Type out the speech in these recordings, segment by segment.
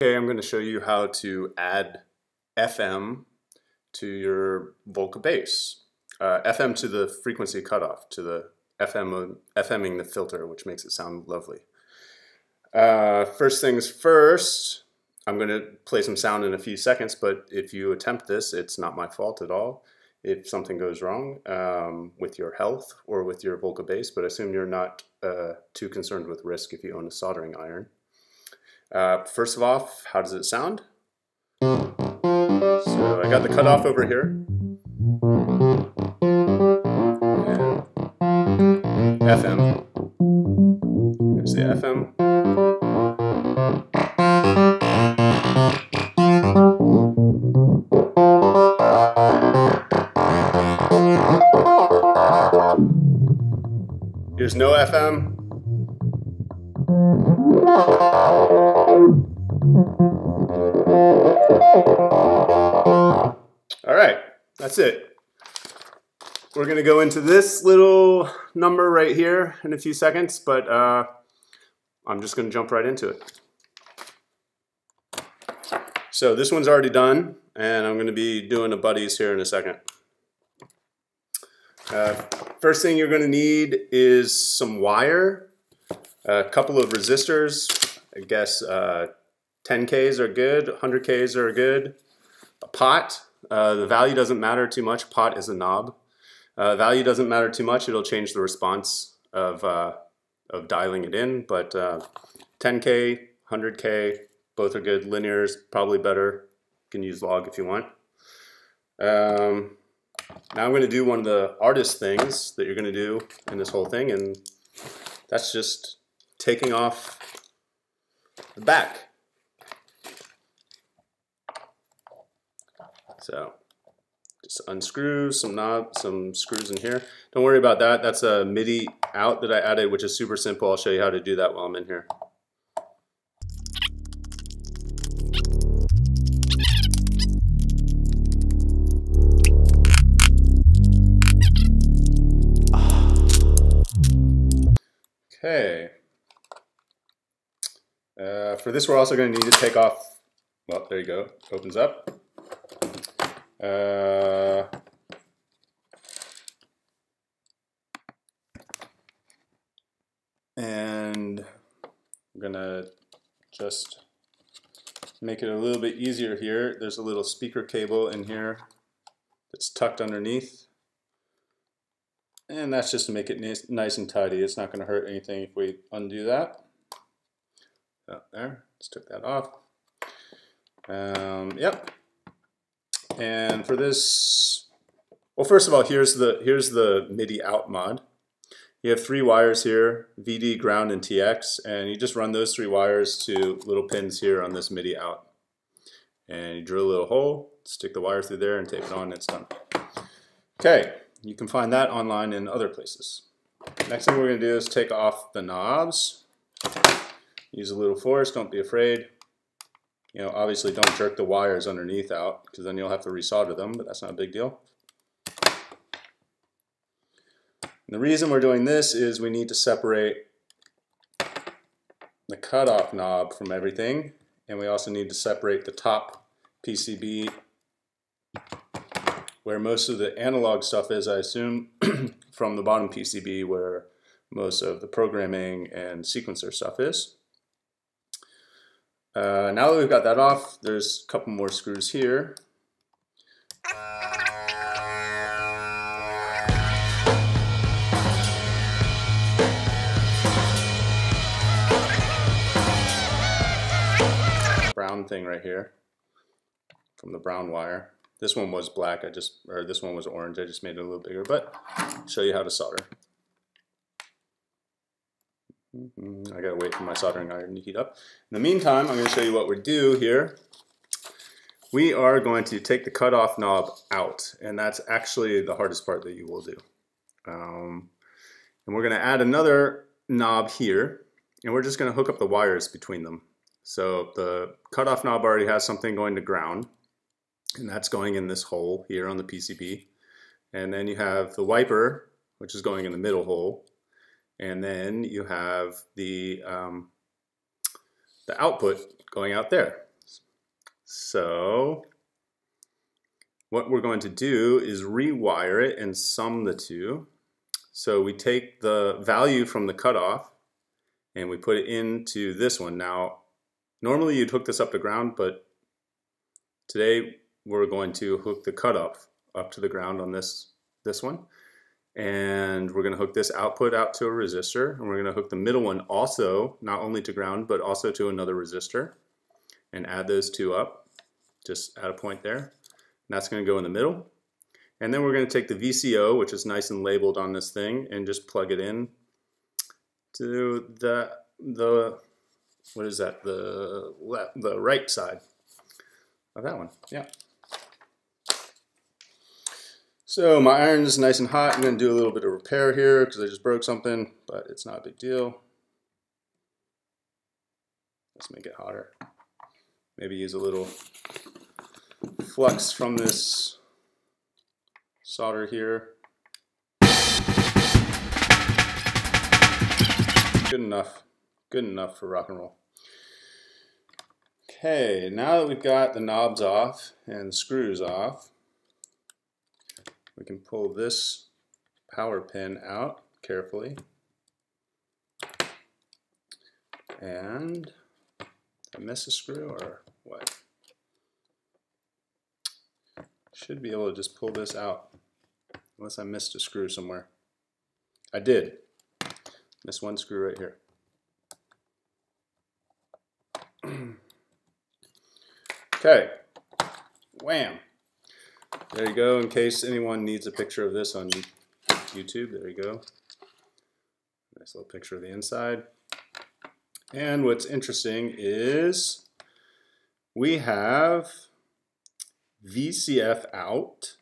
Okay, I'm going to show you how to add FM to your Volca Bass. FM to the frequency cutoff, to the FMing the filter, which makes it sound lovely. First things first, I'm going to play some sound in a few seconds, but if you attempt this, it's not my fault at all if something goes wrong with your health or with your Volca Bass, but I assume you're not too concerned with risk if you own a soldering iron. First of all, how does it sound? So I got the cutoff over here. And FM. Here's the FM. Here's no FM. All right, that's it. We're going to go into this little number right here in a few seconds, but I'm just going to jump right into it. So this one's already done, and I'm going to be doing a buddies here in a second. First thing you're going to need is some wire, a couple of resistors. I guess 10Ks are good, 100Ks are good. A pot. The value doesn't matter too much. Pot is a knob. Value doesn't matter too much. It'll change the response of dialing it in. But 10K, 100K, both are good. Linear is probably better. You can use log if you want. Now I'm going to do one of the artist things that you're going to do in this whole thing, and that's just taking off the back. So just unscrew some knobs, some screws in here. Don't worry about that. That's a MIDI out that I added, which is super simple. I'll show you how to do that while I'm in here. Okay. For this, we're also going to need to take off. Well, there you go. Opens up. And I'm gonna just make it a little bit easier here. There's a little speaker cable in here that's tucked underneath. And that's just to make it nice and tidy. It's not going to hurt anything if we undo that. So there, just took that off. Yep. And for this, well, first of all, here's the MIDI out mod. You have 3 wires here, VD, ground, and TX, and you just run those 3 wires to little pins here on this MIDI out. And you drill a little hole, stick the wire through there, and tape it on, and it's done. Okay, you can find that online in other places. Next thing we're going to do is take off the knobs. Use a little force, don't be afraid. You know, obviously don't jerk the wires underneath out, because then you'll have to resolder them, but that's not a big deal. And the reason we're doing this is we need to separate the cutoff knob from everything, and we also need to separate the top PCB where most of the analog stuff is, I assume, from the bottom PCB where most of the programming and sequencer stuff is. Now that we've got that off, there's a couple more screws here. Brown thing right here from the brown wire. This one was black, or this one was orange, I just made it a little bigger, but I'll show you how to solder. I gotta wait for my soldering iron to heat up. In the meantime, I'm going to show you what we do here. We are going to take the cutoff knob out, and that's actually the hardest part that you will do. And we're going to add another knob here, and we're just going to hook up the wires between them. So the cutoff knob already has something going to ground, and that's going in this hole here on the PCB. And then you have the wiper, which is going in the middle hole. And then you have the output going out there. So what we're going to do is rewire it and sum the two. So we take the value from the cutoff and we put it into this one. Now, normally you'd hook this up to ground, but today we're going to hook the cutoff up to the ground on this one. And we're going to hook this output out to a resistor, and we're going to hook the middle one also, not only to ground, but also to another resistor, and add those two up, just at a point there. And that's going to go in the middle. And then we're going to take the VCO, which is nice and labeled on this thing, and just plug it in to the what is that? The right side of that one. Yeah. So my iron is nice and hot. I'm going to do a little bit of repair here because I just broke something, but it's not a big deal. Let's make it hotter. Maybe use a little flux from this solder here. Good enough. Good enough for rock and roll. Okay, now that we've got the knobs off and the screws off, we can pull this power pin out carefully. And did I miss a screw or what? Should be able to just pull this out, unless I missed a screw somewhere. I did. Missed one screw right here. Okay. Wham. There you go, in case anyone needs a picture of this on YouTube. There you go. Nice little picture of the inside. And what's interesting is we have VCF out.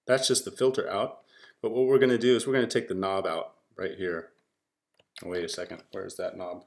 That's just the filter out. But what we're going to do is we're going to take the knob out right here. Oh, wait a second. Where's that knob?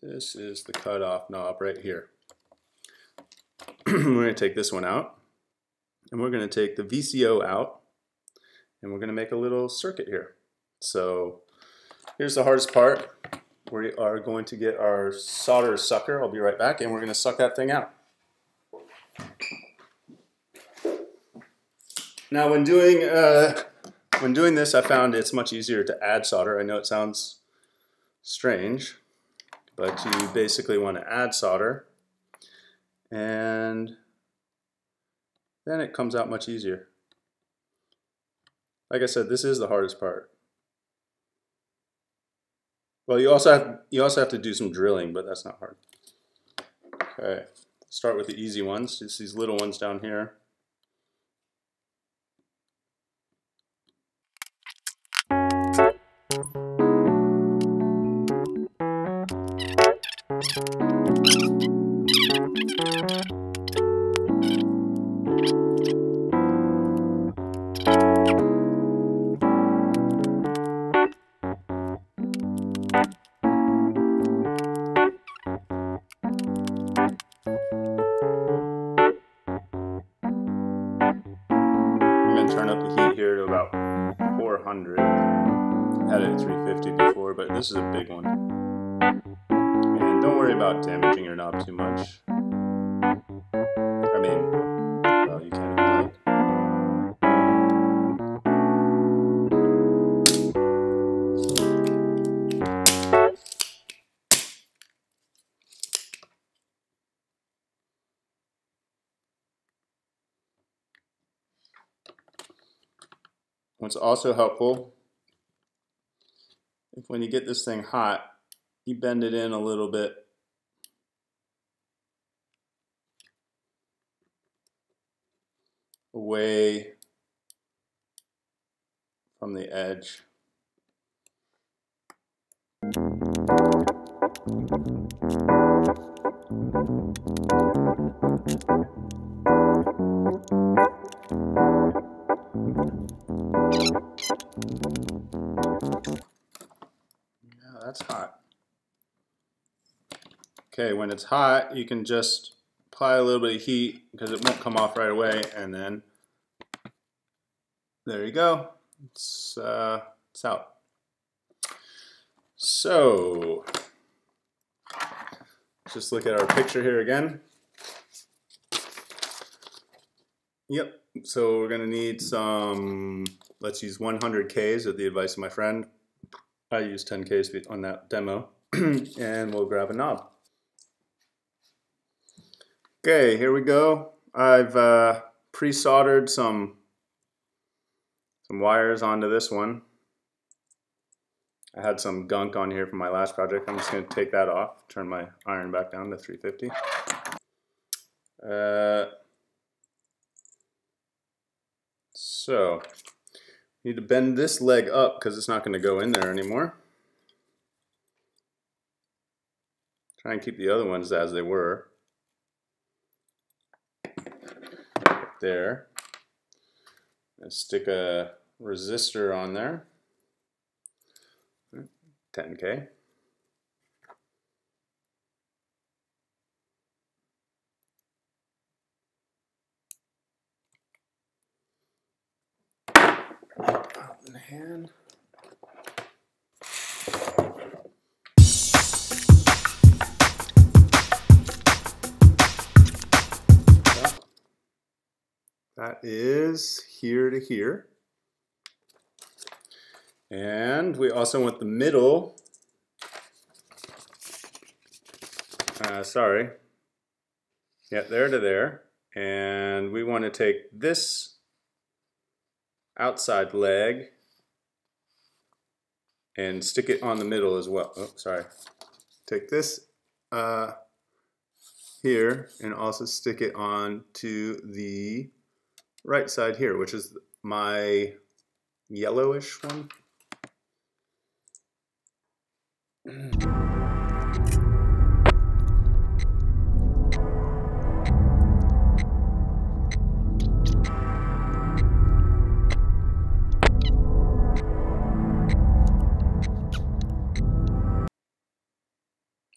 This is the cutoff knob right here. We're going to take this one out. And we're going to take the VCO out, and we're going to make a little circuit here. So here's the hardest part. We are going to get our solder sucker. I'll be right back, and we're going to suck that thing out. Now, when doing this, I found it's much easier to add solder. I know it sounds strange, but you basically want to add solder, and then it comes out much easier. Like I said, this is the hardest part. Well, you also have to do some drilling, but that's not hard. Okay, start with the easy ones, just these little ones down here. Turn up the heat here to about 400. Had it at 350 before, but this is a big one. And don't worry about damaging your knob too much. I mean, well, you can't even look. What's also helpful, if when you get this thing hot, you bend it in a little bit. Away from the edge. Yeah, that's hot. Okay, when it's hot, you can just apply a little bit of heat because it won't come off right away, and then there you go. It's out. So just look at our picture here again. Yep, so we're gonna need some, let's use 100 Ks at the advice of my friend. I used 10 Ks on that demo. And we'll grab a knob. Okay, here we go. I've pre-soldered some wires onto this one. I had some gunk on here from my last project. I'm just going to take that off, turn my iron back down to 350. So, need to bend this leg up because it's not going to go in there anymore. Try and keep the other ones as they were. There. And stick a resistor on there. 10K. Out in the hand. That is here to here. And we also want the middle, there to there. And we want to take this outside leg and stick it on the middle as well. Oh, sorry. Take this here and also stick it on to the right side here, which is my yellowish one.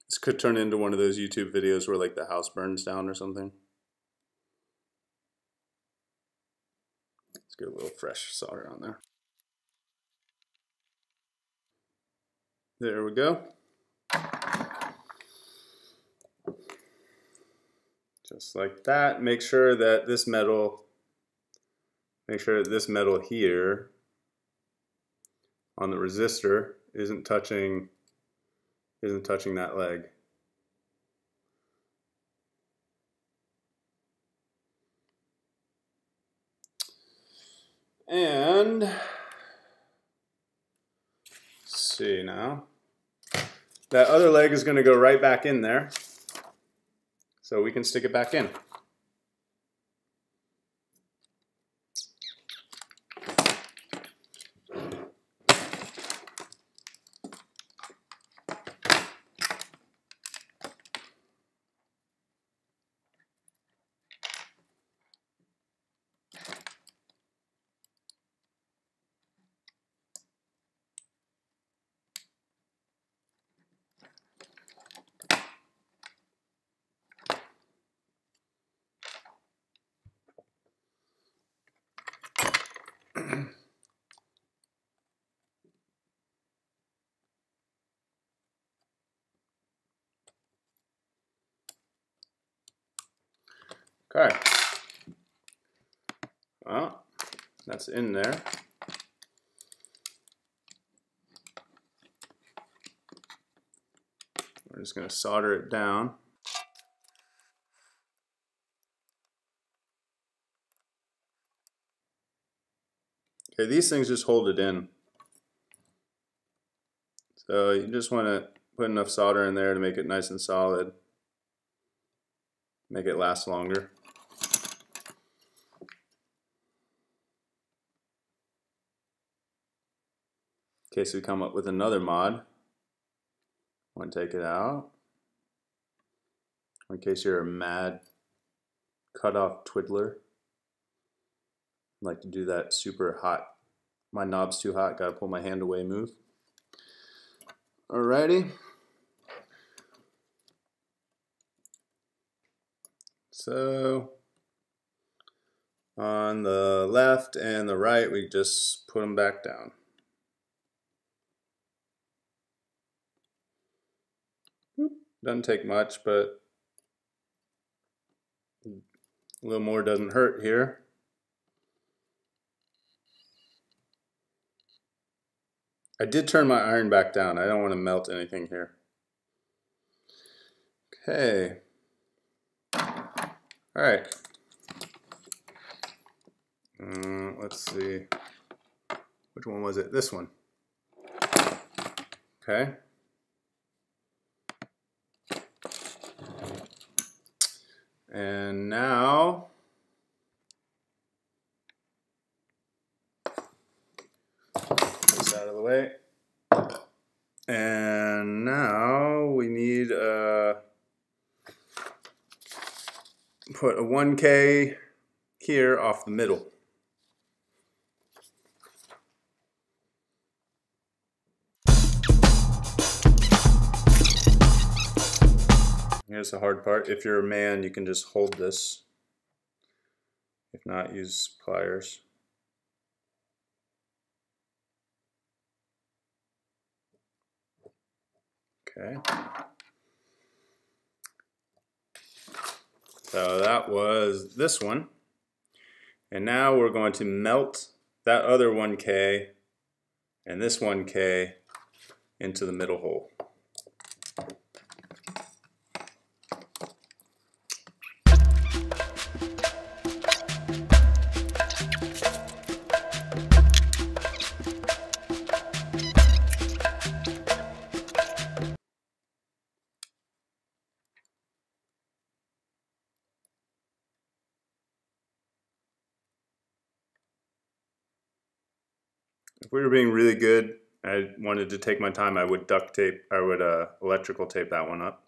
This could turn into one of those YouTube videos where like the house burns down or something. Let's get a little fresh solder on there. There we go. Just like that. Make sure that this metal here on the resistor isn't touching that leg. And let's see now. That other leg is going to go right back in there. So we can stick it back in. Okay. Well, that's in there. We're just going to solder it down. Okay, these things just hold it in. So you just want to put enough solder in there to make it nice and solid. Make it last longer. In case we come up with another mod. Want to take it out. In case you're a mad cutoff twiddler. Like to do that super hot, my knob's too hot, gotta pull my hand away move. Alrighty. So on the left and the right, we just put them back down. Doesn't take much, but a little more doesn't hurt here. I did turn my iron back down. I don't want to melt anything here. Okay. All right. Let's see. Which one was it? This one. Okay. And now this out of the way. And now we need put a 1K here off the middle. Here's the hard part. If you're a man, you can just hold this. If not, use pliers. Okay. So that was this one. And now we're going to melt that other 1K and this 1K into the middle hole. If we were being really good, I wanted to take my time, I would duct tape, I would electrical tape that one up.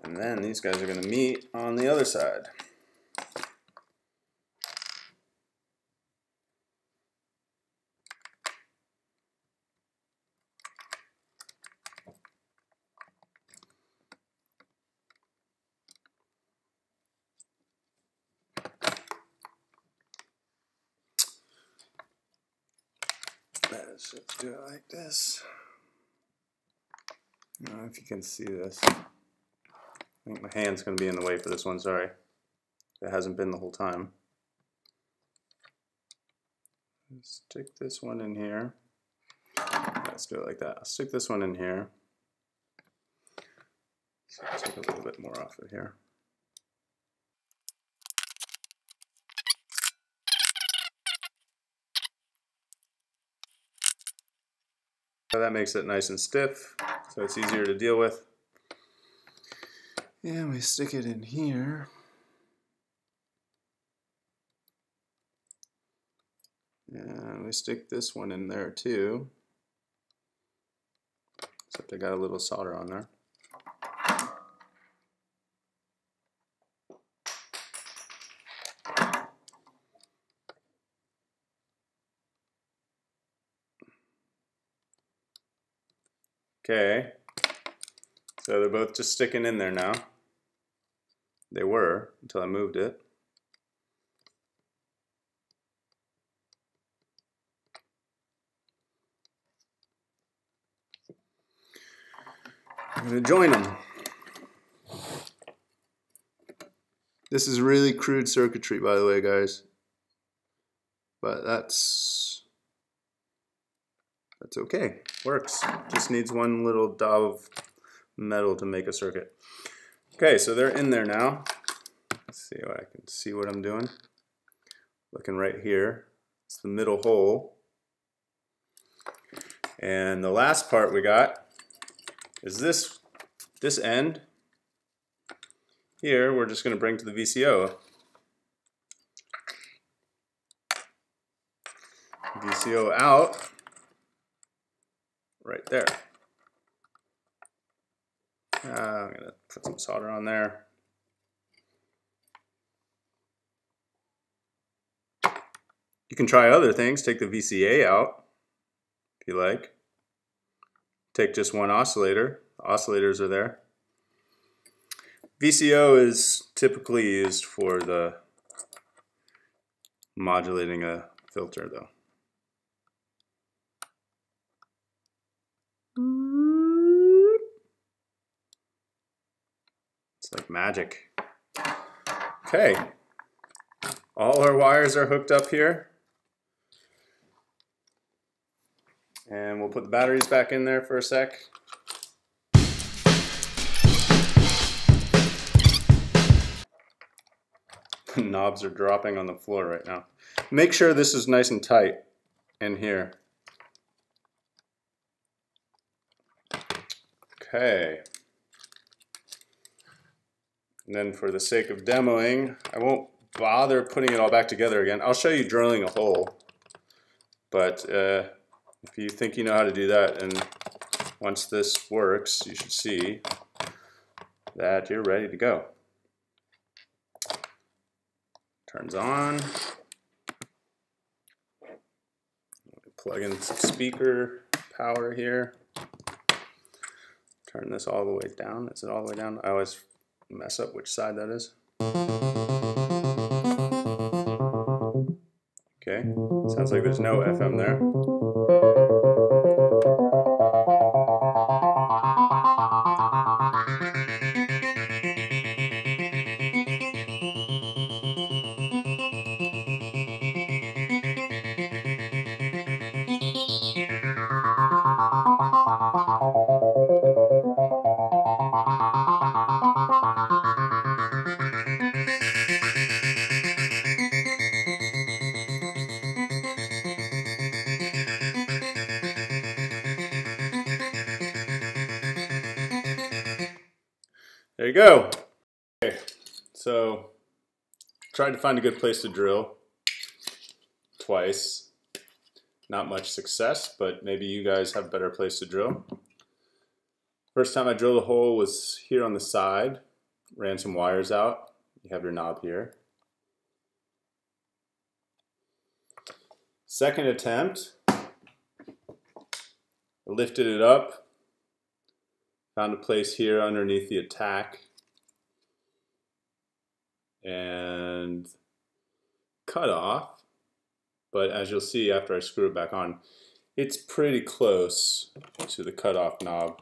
And then these guys are going to meet on the other side. Let's just do it like this. I don't know if you can see this. I think my hand's going to be in the way for this one, sorry. It hasn't been the whole time. Stick this one in here. Let's do it like that. I'll stick this one in here. So I'll take a little bit more off of here. So that makes it nice and stiff, so it's easier to deal with. And we stick it in here. And we stick this one in there too. Except I got a little solder on there. Okay, so they're both just sticking in there now. They were until I moved it. I'm going to join them. This is really crude circuitry, by the way, guys. But that's okay. Works. Just needs one little dab of metal to make a circuit. Okay, so they're in there now. Let's see if I can see what I'm doing. Looking right here. It's the middle hole. And the last part we got is this end. Here, we're just going to bring to the VCO. VCO out. Right there. I'm going to put some solder on there. You can try other things. Take the VCA out if you like. Take just one oscillator. The oscillators are there. VCO is typically used for the modulating a filter though. It's like magic. Okay. All our wires are hooked up here. And we'll put the batteries back in there for a sec. The knobs are dropping on the floor right now. Make sure this is nice and tight in here. Okay. And then for the sake of demoing, I won't bother putting it all back together again. I'll show you drilling a hole. But if you think you know how to do that, and once this works, you should see that you're ready to go. Turns on. Plug in some speaker power here. Turn this all the way down. Is it all the way down? I always mess up which side that is. Okay, sounds like there's no FM there. There you go. Okay, so tried to find a good place to drill twice. Not much success, but maybe you guys have a better place to drill. First time I drilled a hole was here on the side. Ran some wires out. You have your knob here. Second attempt, I lifted it up. Found a place here underneath the attack and cut off, but as you'll see after I screw it back on, it's pretty close to the cutoff knob.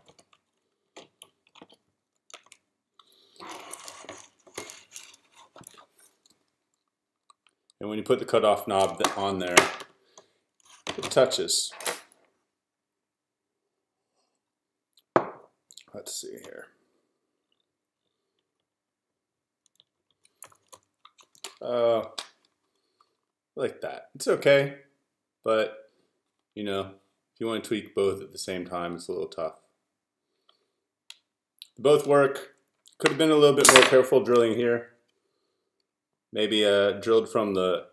And when you put the cutoff knob on there, it touches. Let's see here. Like that. It's okay, but you know, if you want to tweak both at the same time, it's a little tough. Both work. Could have been a little bit more careful drilling here. Maybe drilled from the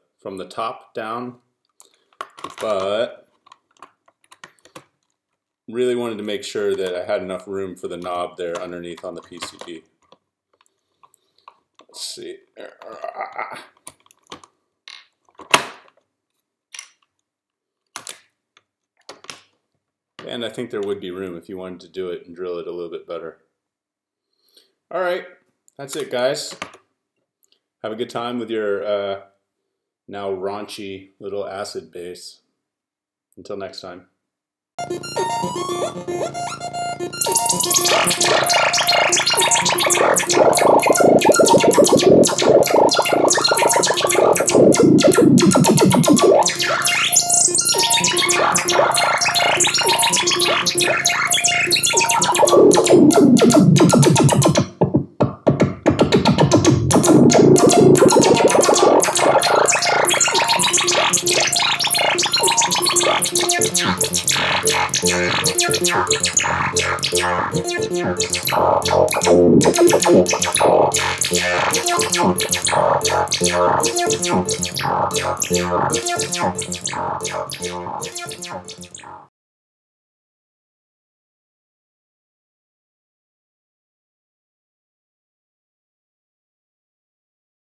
top down, but really wanted to make sure that I had enough room for the knob there underneath on the PCB. Let's see. And I think there would be room if you wanted to do it and drill it a little bit better. All right, that's it, guys. Have a good time with your now raunchy little acid bass. Until next time.